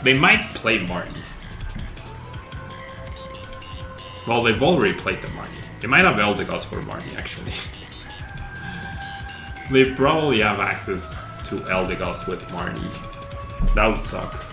They might play Marty. Well, they've already played the Marty. They might have Eldegoss for Marty, actually. They probably have access to Eldegoss with Marty. That would suck.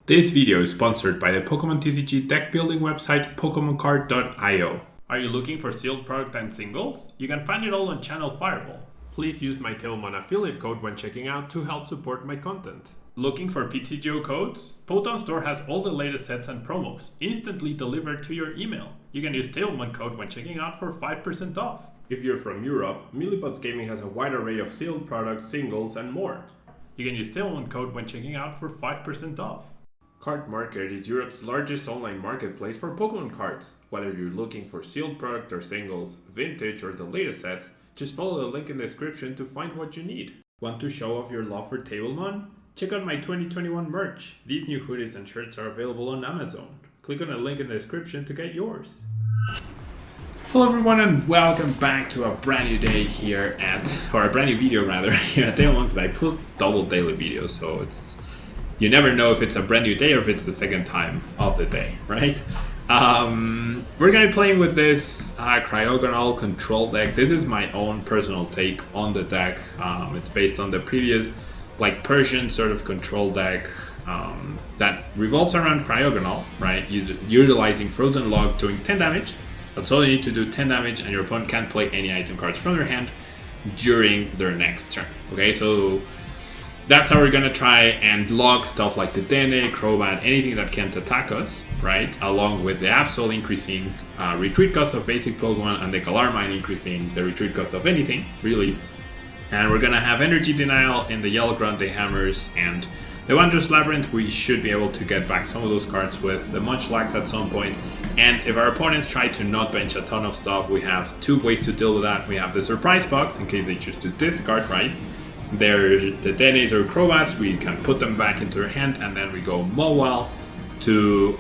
This video is sponsored by the Pokemon TCG deck building website PokemonCard.io. Are you looking for sealed product and singles? You can find it all on Channel Fireball. Please use my Tailmon affiliate code when checking out to help support my content. Looking for PTGO codes? Potown Store has all the latest sets and promos, instantly delivered to your email. You can use Tailmon code when checking out for 5% off. If you're from Europe, Millipots Gaming has a wide array of sealed products, singles, and more. You can use Tailmon code when checking out for 5% off. Card Market is Europe's largest online marketplace for Pokemon cards. Whether you're looking for sealed product or singles, vintage or the latest sets, just follow the link in the description to find what you need. Want to show off your love for Tablemon? Check out my 2021 merch. These new hoodies and shirts are available on Amazon. Click on the link in the description to get yours. Hello everyone and welcome back to a brand new day here or a brand new video rather, here at Tablemon, because I post double daily videos, so you never know if it's a brand new day or if it's the second time of the day, right? We're gonna be playing with this CRYOGONAL control deck. This is my own personal take on the deck. It's based on the previous Persian sort of control deck that revolves around CRYOGONAL, right? Utilizing Frozen Log, doing 10 damage. That's all you need to do, 10 damage, and your opponent can't play any item cards from their hand during their next turn. Okay, so that's how we're gonna try and log stuff like the Dene, Crobat, anything that can't attack us, right? Along with the Absol increasing retreat cost of basic Pokemon and the Galar Mine increasing the retreat cost of anything, really. And we're gonna have Energy Denial in the Yellow Grunty Hammers and the Wanderer's Labyrinth. We should be able to get back some of those cards with the Munchlax at some point. And if our opponents try to not bench a ton of stuff, we have two ways to deal with that. We have the Surprise Box in case they choose to discard, right? They're the Denes or Crobats, we can put them back into their hand, and then we go Mowile to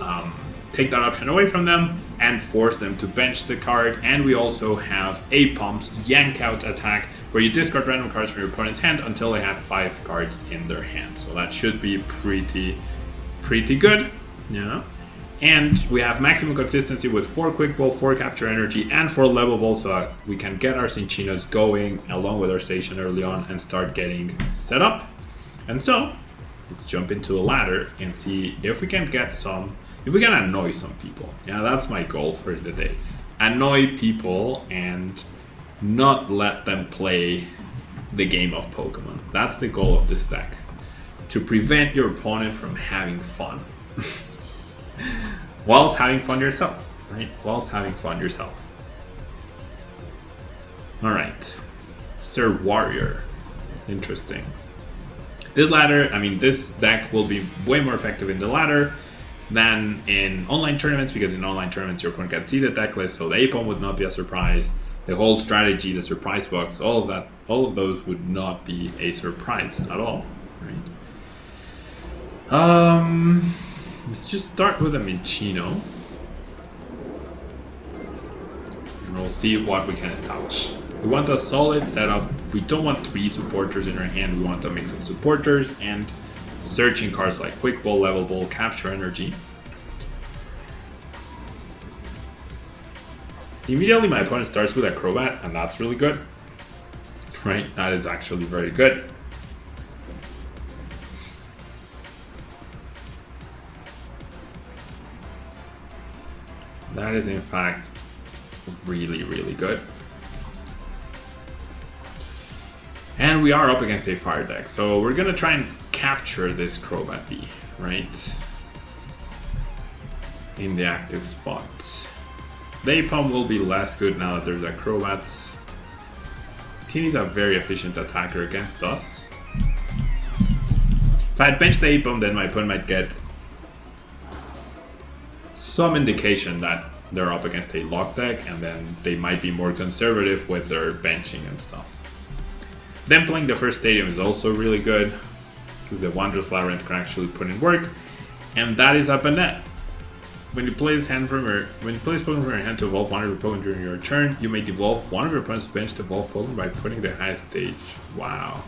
take that option away from them and force them to bench the card. And we also have A-Pump's Yank Out attack, where you discard random cards from your opponent's hand until they have 5 cards in their hand. So that should be pretty good, yeah. And we have maximum consistency with 4 Quick Ball, 4 Capture Energy, and 4 Level Ball, so that we can get our Cinchinos going along with our station early on and start getting set up. And so, let's jump into a ladder and see if we can annoy some people. Yeah, that's my goal for the day. Annoy people and not let them play the game of Pokemon. That's the goal of this deck. To prevent your opponent from having fun. Whilst having fun yourself, right? Whilst having fun yourself. Alright. Sir Warrior. Interesting. This deck will be way more effective in the ladder than in online tournaments, because in online tournaments your opponent can see the deck list, so the A-Pump would not be a surprise. The whole strategy, the surprise box, all of those would not be a surprise at all, right? Let's just start with a Minchino. And we'll see what we can establish. We want a solid setup. We don't want 3 supporters in our hand. We want a mix of supporters and searching cards like Quick Ball, Level Ball, Capture Energy. Immediately my opponent starts with a Crobat, and that's really good. Right? That is actually very good. That is in fact really good. And we are up against a fire deck, so we're gonna try and capture this Crobat B, right? In the active spot. The A-Pump will be less good now that there's a Crobat. Teeny's a very efficient attacker against us. If I had benched the A-Pump, then my opponent might get some indication that they're up against a lock deck, and then they might be more conservative with their benching and stuff. Then playing the first stadium is also really good, because the Wanderer's Labyrinth can actually put in work. And that is up and net. When you play this Pokemon from your hand to evolve one of your Pokemon during your turn, you may devolve one of your opponent's bench to evolve Pokemon by putting the highest stage. Wow.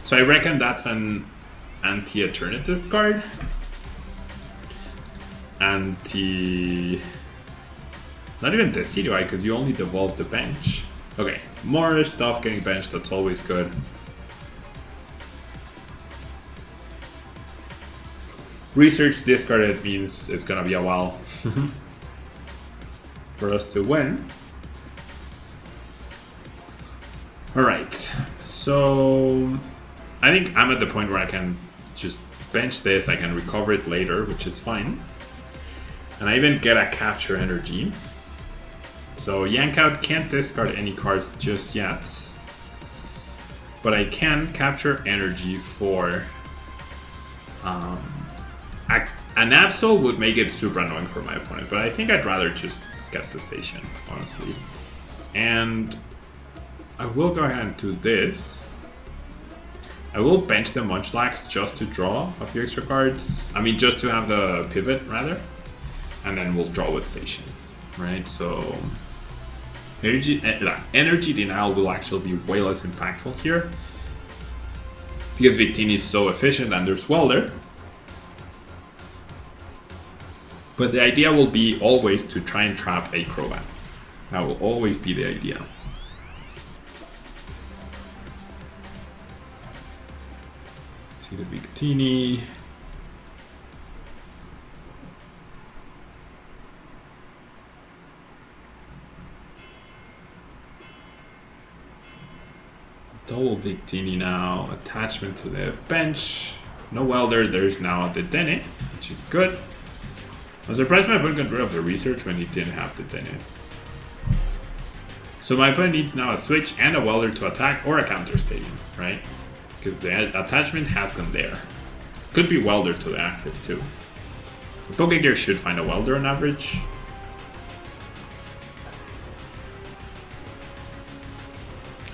So I reckon that's an anti-Eternatus card. Not even Decidueye, because you only devolve the bench. Okay, more stuff getting benched, that's always good. Research discarded means it's gonna be a while for us to win. Alright, so I think I'm at the point where I can just bench this, I can recover it later, which is fine. And I even get a capture energy. So yank out, can't discard any cards just yet. But I can capture energy for an Absol would make it super annoying for my opponent, but I think I'd rather just get the station, honestly. And I will go ahead and do this. I will bench the Munchlax just to draw a few extra cards. I mean, just to have the pivot, rather. And then we'll draw with station, right? So energy denial will actually be way less impactful here because Victini is so efficient and there's Welder. But the idea will be always to try and trap a Crobat. That will always be the idea. See the Victini. Double Victini now. Attachment to the bench. No Welder. There's now the Dene, which is good. I'm surprised my opponent got rid of the research when he didn't have the Dene. So my opponent needs now a switch and a Welder to attack or a counter stadium, right? Because the attachment has gone there. Could be Welder to the active too. Pokegear should find a Welder on average.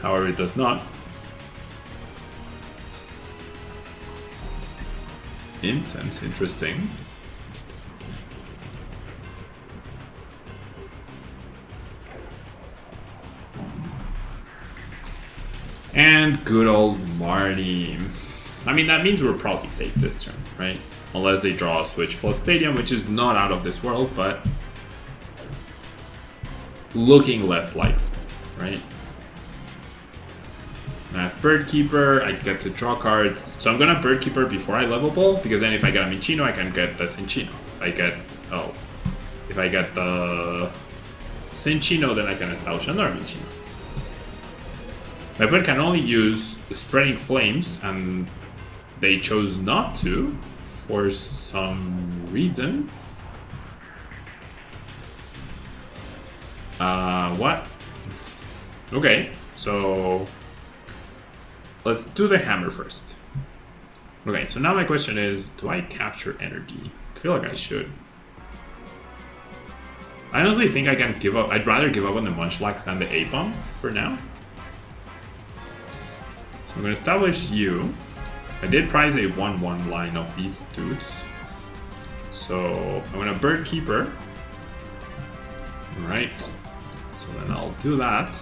However, it does not. Incense, interesting. And good old Marty. I mean, that means we're probably safe this turn, right? Unless they draw a switch plus stadium, which is not out of this world, but looking less likely, right? I have Bird Keeper, I get to draw cards. So I'm gonna Bird Keeper before I level ball, because then if I get a Minchino, I can get the Cinchino. If I get the Cinchino, then I can establish another Minchino. My opponent can only use Spreading Flames, and they chose not to for some reason. What? Okay, so let's do the hammer first. Okay, so now my question is, do I capture energy? I feel like I should. I honestly think I can give up. I'd rather give up on the Munchlax than the A-Bomb for now. So I'm going to establish you. I did prize a 1-1 line of these dudes. So I'm going to Bird Keeper. Alright. So then I'll do that.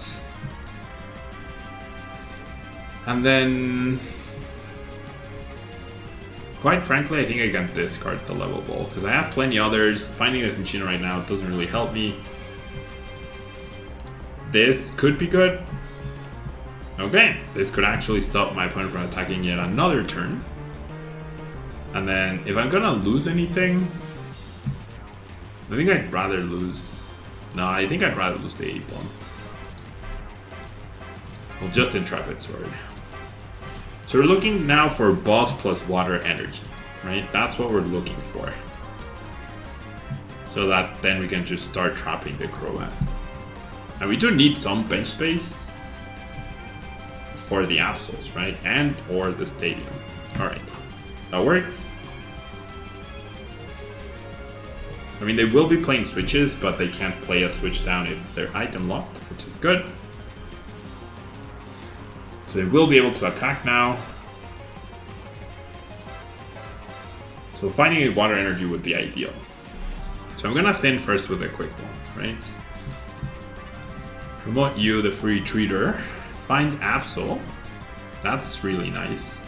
And then, quite frankly, I think I can discard the level ball because I have plenty others. Finding a Cinchino right now doesn't really help me. This could be good. Okay, this could actually stop my opponent from attacking yet another turn. And then, if I'm gonna lose anything, I think I'd rather lose. No, I think I'd rather lose the 8-bomb. Well, just Intrepid Sword. So we're looking now for boss plus water energy, right? That's what we're looking for. So that then we can just start trapping the Crobat. And we do need some bench space for the Absols, right? And or the Stadium. Alright, that works. I mean, they will be playing switches, but they can't play a switch down if they're item locked, which is good. So they will be able to attack now. So So finding a water energy would be ideal. So I'm gonna thin first with a quick one, right? Promote you, the free treater. Find Absol. That's really nice.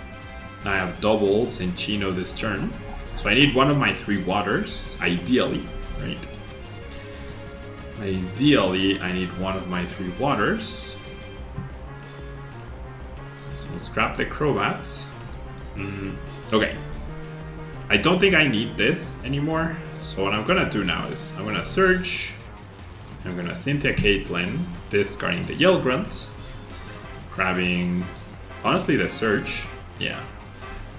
Now I have double Cinccino this turn. So I need one of my 3 waters, ideally, right? Ideally, I need one of my 3 waters. So let's grab the Crobats. Okay. I don't think I need this anymore. So what I'm gonna do now is I'm gonna search. I'm gonna Cynthia Caitlyn, discarding the Yell Grunt. Grabbing, honestly, the Search. Yeah.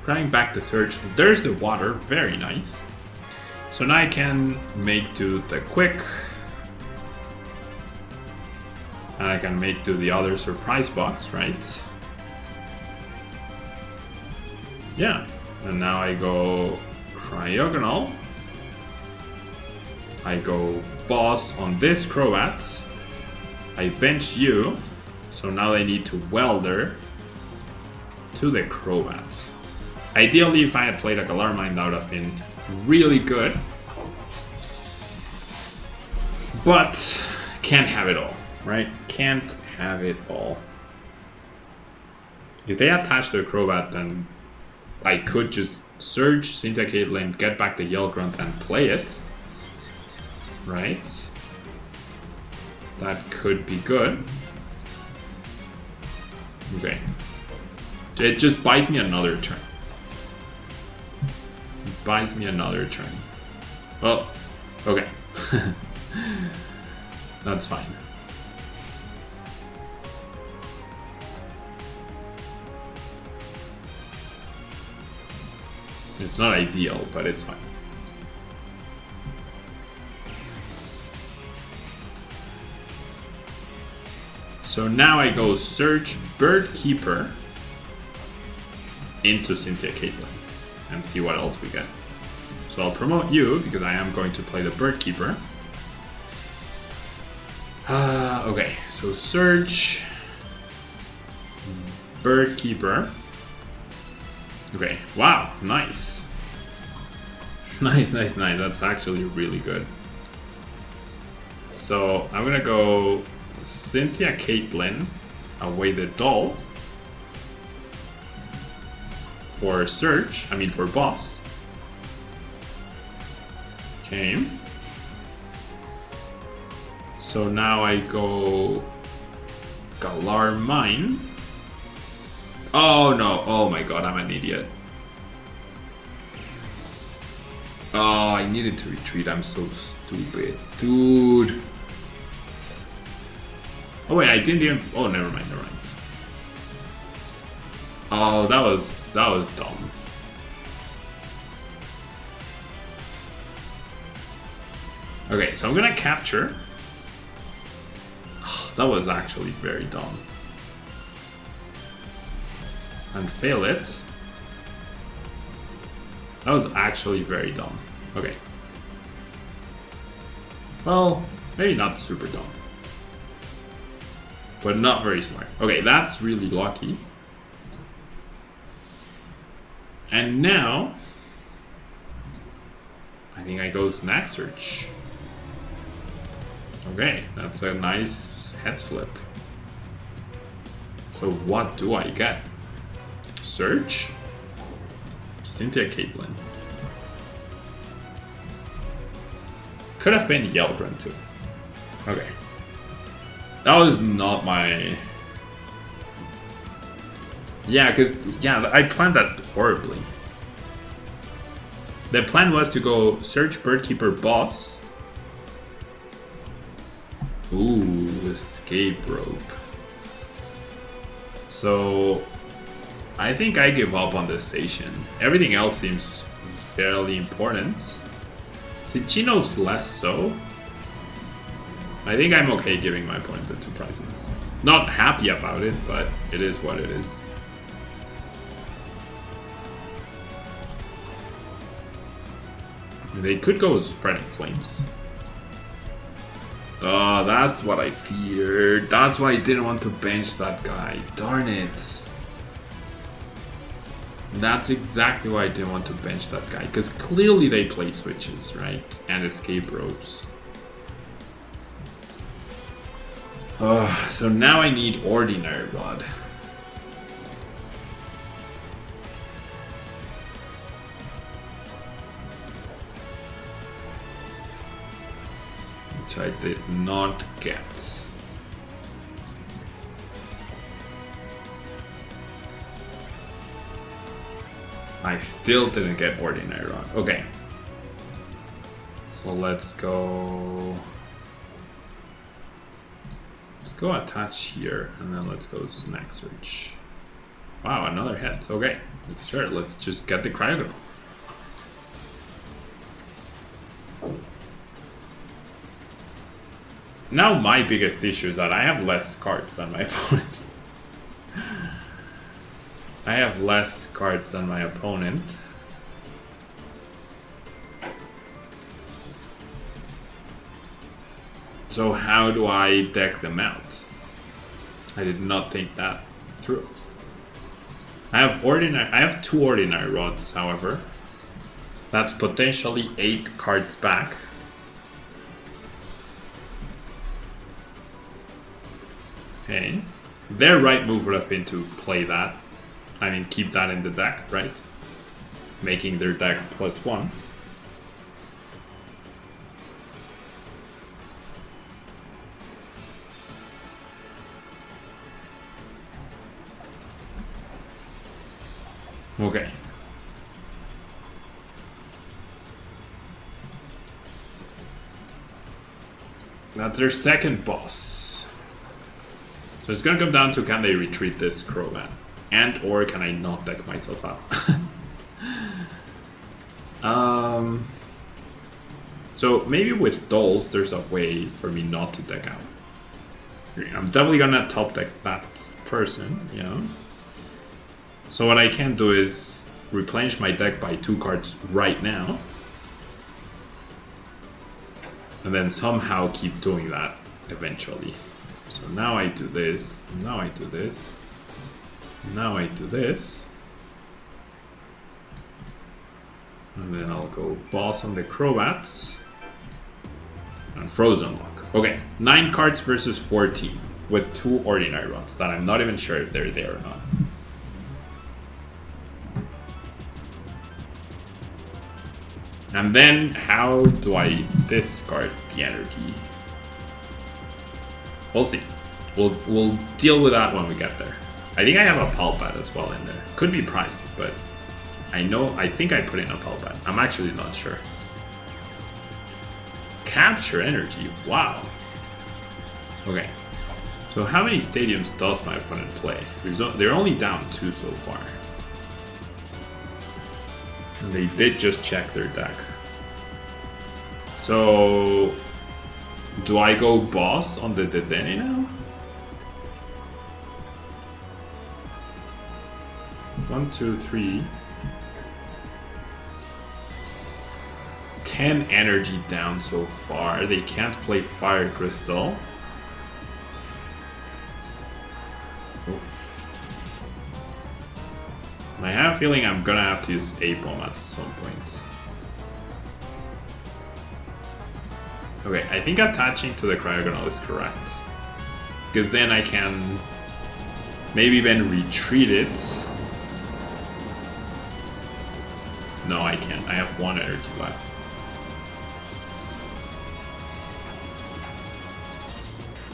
Grabbing back the Search. There's the water. Very nice. So now I can make to the Quick. And I can make to the other surprise box, right? Yeah. And now I go Cryogonal. I go Boss on this Crobat. I bench you. So now I need to Welder to the Crobat. Ideally, if I had played a Galar Mine, that would have been really good. But can't have it all, right? Can't have it all. If they attach their Crobat, then I could just search Cynthia Caitlyn, get back the Yell Grunt, and play it. Right? That could be good. Okay. It just buys me another turn. It buys me another turn. Well, okay. That's fine. It's not ideal, but it's fine. So now I go search Bird Keeper into Cynthia Caitlyn and see what else we get. So I'll promote you because I am going to play the Bird Keeper. Okay, so search Bird Keeper. Okay, wow, nice. Nice. That's actually really good. So I'm gonna go Cynthia Caitlyn, away the doll for search, for boss. Okay. So now I go Galar Mine. Oh no, oh my god, I'm an idiot. Oh, I needed to retreat, I'm so stupid. Dude. Oh wait, I didn't even, oh never mind. Oh, that was dumb. Okay, so I'm gonna capture. That was actually very dumb. And fail it. That was actually very dumb. Okay. Well, maybe not super dumb. But not very smart. Okay, that's really lucky. And now, I think I go Snack Search. Okay, that's a nice head flip. So what do I get? Search? Cynthia Caitlyn. Could have been Yell Grunt too. Okay. That was not my... Yeah, I planned that horribly. The plan was to go search Birdkeeper boss. Ooh, escape rope. So, I think I give up on this station. Everything else seems fairly important. Cinccino's less so. I think I'm okay giving my opponent the 2 prizes. Not happy about it, but it is what it is. They could go Spreading Flames. Oh, that's what I feared. That's why I didn't want to bench that guy. Darn it. That's exactly why I didn't want to bench that guy, because clearly they play switches, right? And escape ropes. So now I need Ordinary Rod. Which I did not get. I still didn't get Ordinary Rod. Okay. So let's go... Let's go attach here, and then let's go Snack Search. Wow, another hit. Okay, sure, let's just get the Cryogonal. Now my biggest issue is that I have less cards than my opponent. I have less cards than my opponent. So how do I deck them out? I did not think that through. I have 2 Ordinary Rods, however. That's potentially 8 cards back. Okay. Their right move would have been to play that. I mean, keep that in the deck, right? Making their deck +1. Okay. That's their second boss. So it's gonna come down to, can they retreat this Crobat? And or can I not deck myself out? So maybe with Dolls there's a way for me not to deck out. I'm definitely gonna top deck that person, you know? So what I can do is replenish my deck by 2 cards right now. And then somehow keep doing that eventually. So now I do this, now I do this, now I do this. And then I'll go boss on the Crobats. And Frozen Lock. Okay, 9 cards versus 14 with 2 Ordinary Rods that I'm not even sure if they're there or not. And then how do I discard the energy? We'll see. We'll deal with that when we get there. I think I have a Palpat as well in there. Could be priced, but I think I put in a Palpat. I'm actually not sure. Capture energy, wow. Okay. So how many stadiums does my opponent play? They're only down 2 so far. And they did just check their deck. So, do I go boss on the Dedenne now? 1, 2, 3. 10 energy down so far. They can't play Fire Crystal. I have a feeling I'm gonna have to use A-Bomb at some point. Okay, I think attaching to the Cryogonal is correct. Because then I can maybe then retreat it. No, I can't. I have 1 energy left.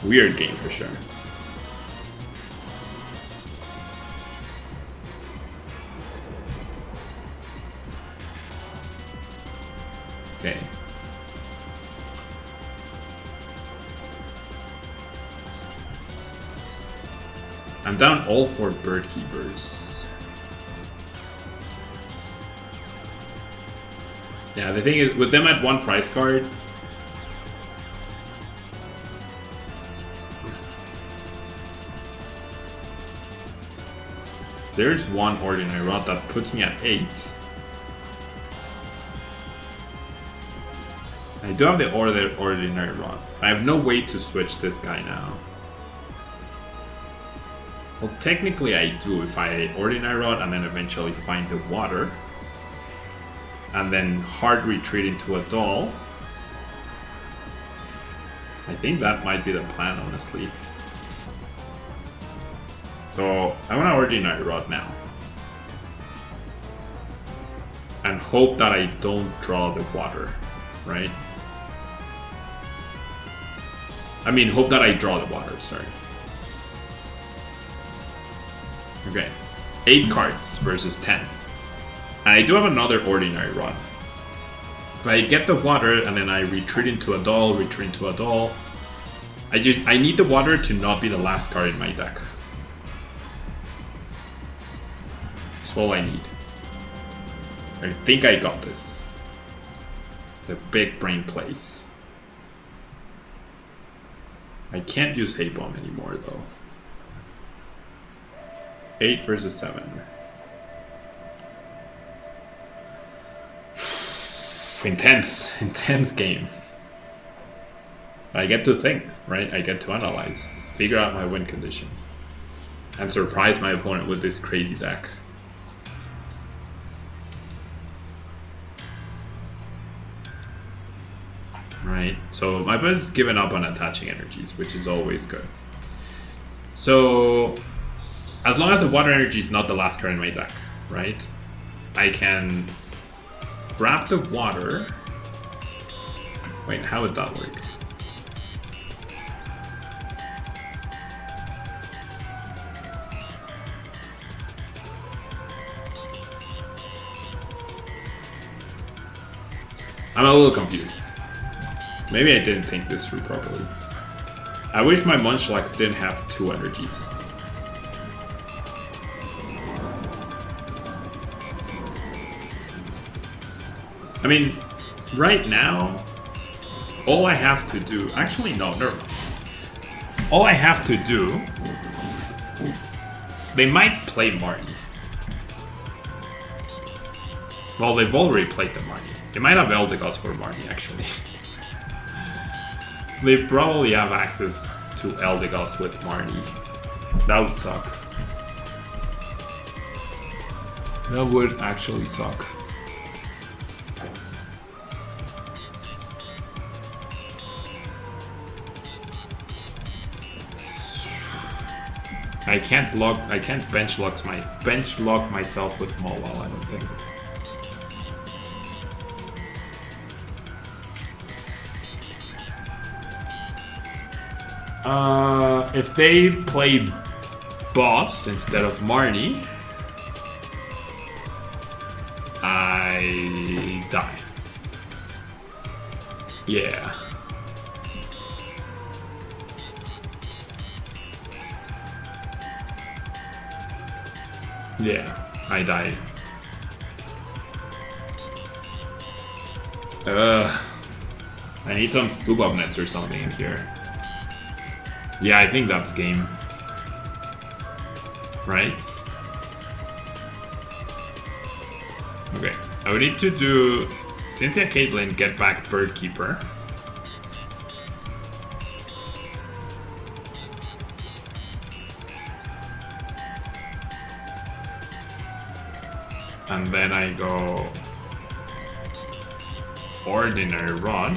Weird game for sure. Okay. I'm down all 4 Bird Keepers. Yeah, the thing is, with them at 1 price card, there's 1 Ordinary Rod that puts me at 8. I do have the Ordinary Rod. I have no way to switch this guy now. Well, technically I do if I Ordinary Rod and then eventually find the water. And then hard retreat into a doll. I think that might be the plan, honestly. So I'm gonna Ordinary Rod now. And hope that I don't draw the water, right? I mean, hope that I draw the water, sorry. Okay, 8 cards versus 10. And I do have another Ordinary Rod. If I get the water and then I retreat into a doll, retreat into a doll, I need the water to not be the last card in my deck. That's all I need. I think I got this. The big brain plays. I can't use Hate Bomb anymore though. 8 versus 7. Intense game. I get to think, right? I get to analyze, figure out my win conditions, and surprise my opponent with this crazy deck. Right, so my opponent's given up on attaching energies, which is always good. So, as long as the water energy is not the last card in my deck, right? I can grab the water. Wait, how would that work? I'm a little confused. Maybe I didn't think this through properly. I wish my Munchlax didn't have 2 energies. I mean, right now, all I have to do... Actually, no, never mind. All I have to do... They might play Marnie. Well, they've already played the Marnie. They might have Eldegoss for Marnie, actually. They probably have access to Eldegoss with Marnie. That would suck. That would actually suck. I can't bench lock myself with Mawile, I don't think. If they play Boss instead of Marnie, I die. Yeah. Yeah, I die. I need some scoop up nets or something in here. Yeah, I think that's game. Right? Okay, I would need to do Cynthia Caitlyn, get back Birdkeeper. And then I go Ordinary Rod.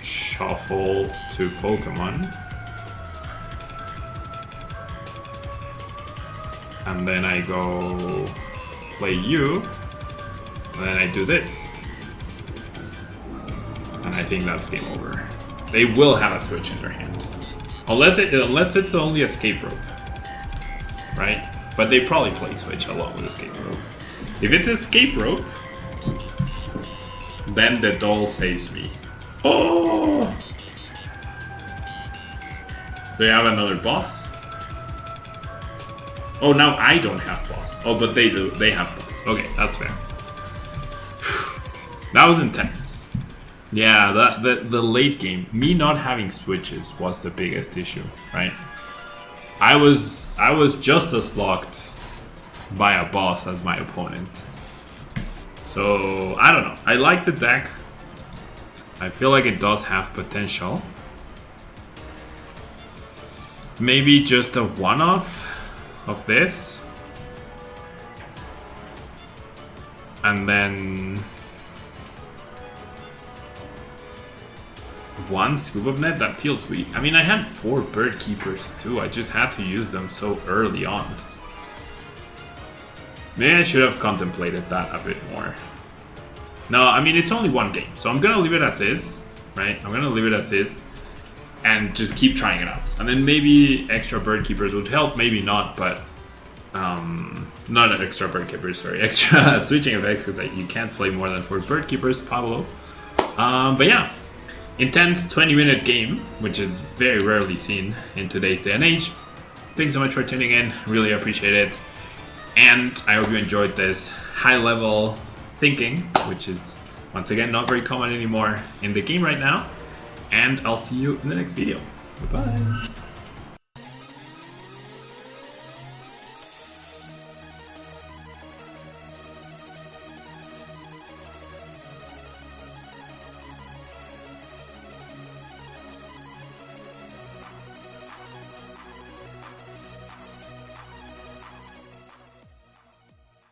Shuffle to Pokemon. And then I go play you. And then I do this. And I think that's game over. They will have a switch in their hand. Unless it's only Escape Rope. Right? But they probably play switch along with Escape Rope. If it's Escape Rope, then the doll saves me. Oh! They have another boss? Oh, now I don't have boss. Oh, but they do. They have boss. Okay, that's fair. That was intense. Yeah, the late game, me not having switches was the biggest issue, right? I was just as locked by a boss as my opponent. So, I don't know. I like the deck. I feel like it does have potential. Maybe just a one-off of this. And then one scoop of net. That feels weak. I mean, I had 4 bird keepers too. I just had to use them so early on. Maybe I should have contemplated that a bit more. No, I mean, it's only one game, so I'm gonna leave it as is, right? I'm gonna leave it as is and just keep trying it out. And then maybe extra bird keepers would help, maybe not, but not an extra bird keepers, sorry, extra switching effects, because you can't play more than 4 bird keepers, Pablo. But yeah, intense 20-minute game, which is very rarely seen in today's day and age. Thanks so much for tuning in, really appreciate it. And I hope you enjoyed this high-level thinking, which is, once again, not very common anymore in the game right now. And I'll see you in the next video. Bye-bye.